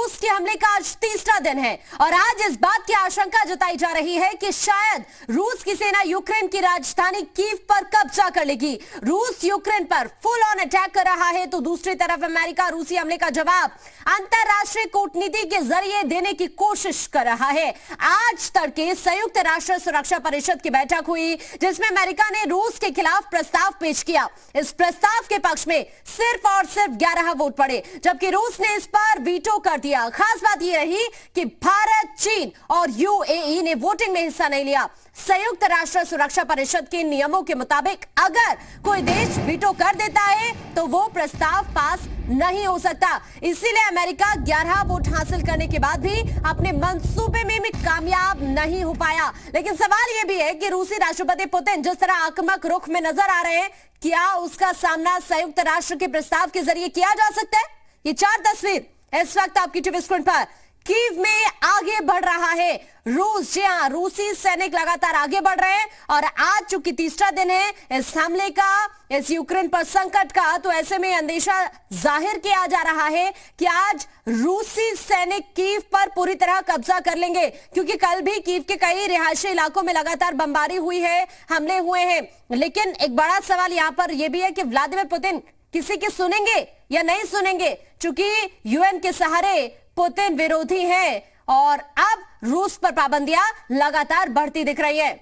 रूस के हमले का आज तीसरा दिन है और आज इस बात की आशंका जताई जा रही है कि शायद रूस की सेना यूक्रेन की राजधानी कीव पर कब्जा कर लेगी। रूस यूक्रेन पर फुल ऑन अटैक कर रहा है तो दूसरी तरफ अमेरिका रूसी हमले का जवाब अंतरराष्ट्रीय कूटनीति के जरिए देने की कोशिश कर रहा है। आज तड़के संयुक्त राष्ट्र सुरक्षा परिषद की बैठक हुई जिसमें अमेरिका ने रूस के खिलाफ प्रस्ताव पेश किया। इस प्रस्ताव के पक्ष में सिर्फ और सिर्फ 11 वोट पड़े, जबकि रूस ने इस पर वीटो कर दिया। खास बात यह रही कि भारत, चीन और यूएई ने वोटिंग में हिस्सा नहीं लिया। संयुक्त राष्ट्र सुरक्षा परिषद के नियमों के मुताबिक अगर कोई देश वीटो कर देता है तो वो प्रस्ताव पास नहीं हो सकता। इसीलिए अमेरिका 11 वोट हासिल करने के बाद भी अपने मंसूबे में कामयाब नहीं हो पाया। लेकिन सवाल यह भी है कि रूसी राष्ट्रपति पुतिन जिस तरह आक्रामक रुख में नजर आ रहे हैं, क्या उसका सामना संयुक्त राष्ट्र के प्रस्ताव के जरिए किया जा सकता है? ये 4 तस्वीर इस वक्त आपकी टीवी स्क्रीन पर। कीव में आगे बढ़ रहा है रूस। जी हां, रूसी सैनिक लगातार आगे बढ़ रहे हैं और आज चूंकि तीसरा दिन है इस हमले का, इस यूक्रेन पर संकट का, तो ऐसे में अंदेशा जाहिर किया जा रहा है कि आज रूसी सैनिक कीव पर पूरी तरह कब्जा कर लेंगे, क्योंकि कल भी कीव के कई रिहायशी इलाकों में लगातार बमबारी हुई है, हमले हुए हैं। लेकिन एक बड़ा सवाल यहां पर यह भी है कि व्लादिमीर पुतिन किसी की सुनेंगे या नहीं सुनेंगे, चूंकि यूएन के सहारे पुतिन विरोधी है और अब रूस पर पाबंदियां लगातार बढ़ती दिख रही है।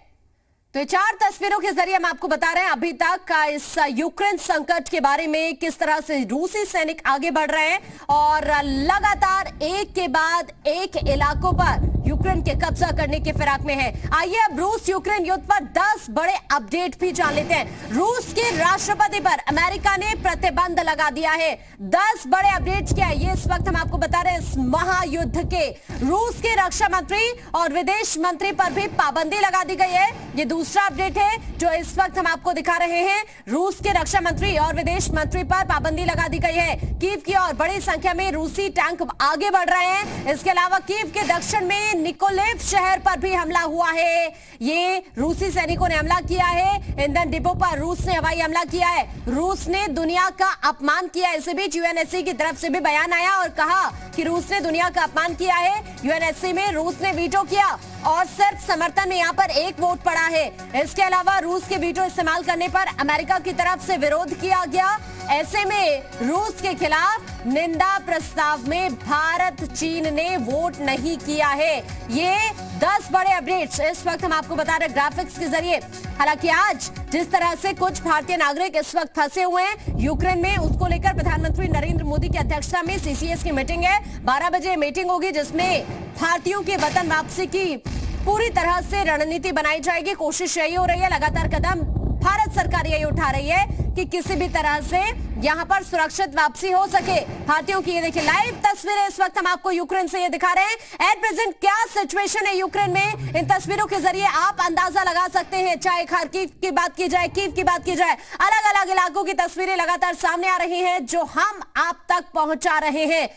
तो ये 4 तस्वीरों के जरिए हम आपको बता रहे हैं अभी तक का इस यूक्रेन संकट के बारे में, किस तरह से रूसी सैनिक आगे बढ़ रहे हैं और लगातार एक के बाद एक इलाकों पर यूक्रेन के कब्जा करने के फिराक में है। आइए अब रूस यूक्रेन युद्ध पर 10 बड़े अपडेट भी जान लेते हैं। रूस के राष्ट्रपति पर अमेरिका ने प्रतिबंध लगा दिया है। 10 बड़े अपडेट्स क्या है ये इस वक्त हम आपको बता रहे हैं। इस महायुद्ध के रूस के रक्षा मंत्री और विदेश मंत्री पर भी पाबंदी लगा दी गई है। ये दूसरा अपडेट है जो इस वक्त हम आपको दिखा रहे हैं। रूस के रक्षा मंत्री और विदेश मंत्री पर पाबंदी लगा दी गई है। कीव की ओर बड़ी संख्या में रूसी टैंक आगे बढ़ रहे हैं। इसके अलावा कीव के दक्षिण में निकोलेव शहर पर भी हमला हुआ है। ये रूसी सैनिकों ने हमला किया है। ईंधन डिपो पर रूस ने हवाई हमला किया है। रूस ने दुनिया का अपमान किया। इसी बीच यूएनएससी की तरफ से भी बयान आया और कहा कि रूस ने दुनिया का अपमान किया है। यूएनएससी में रूस ने वीटो किया और सिर्फ समर्थन में यहां पर 1 वोट पड़ा है। इसके अलावा रूस के वीटो इस्तेमाल करने पर अमेरिका की तरफ से विरोध किया गया। ऐसे में रूस के खिलाफ निंदा प्रस्ताव में भारत, चीन ने वोट नहीं किया है। ये 10 बड़े अपडेट्स इस वक्त हम आपको बता रहे ग्राफिक्स के जरिए। हालांकि आज जिस तरह से कुछ भारतीय नागरिक इस वक्त फंसे हुए हैं यूक्रेन में, उसको लेकर प्रधानमंत्री नरेंद्र मोदी की अध्यक्षता में सीसीएस की मीटिंग है। 12 बजे मीटिंग होगी जिसमें भारतीयों के वतन वापसी की पूरी तरह से रणनीति बनाई जाएगी। कोशिश यही हो रही है, लगातार कदम भारत सरकार यही उठा रही है कि किसी भी तरह से यहां पर सुरक्षित वापसी हो सके भारतीयों की। ये देखिए लाइव तस्वीरें इस वक्त हम आपको यूक्रेन से ये दिखा रहे हैं। एट प्रेजेंट क्या सिचुएशन है यूक्रेन में, इन तस्वीरों के जरिए आप अंदाजा लगा सकते हैं। चाहे खार्किव की बात की जाए, कीव की बात की जाए, अलग अलग इलाकों की तस्वीरें लगातार सामने आ रही हैं जो हम आप तक पहुंचा रहे हैं।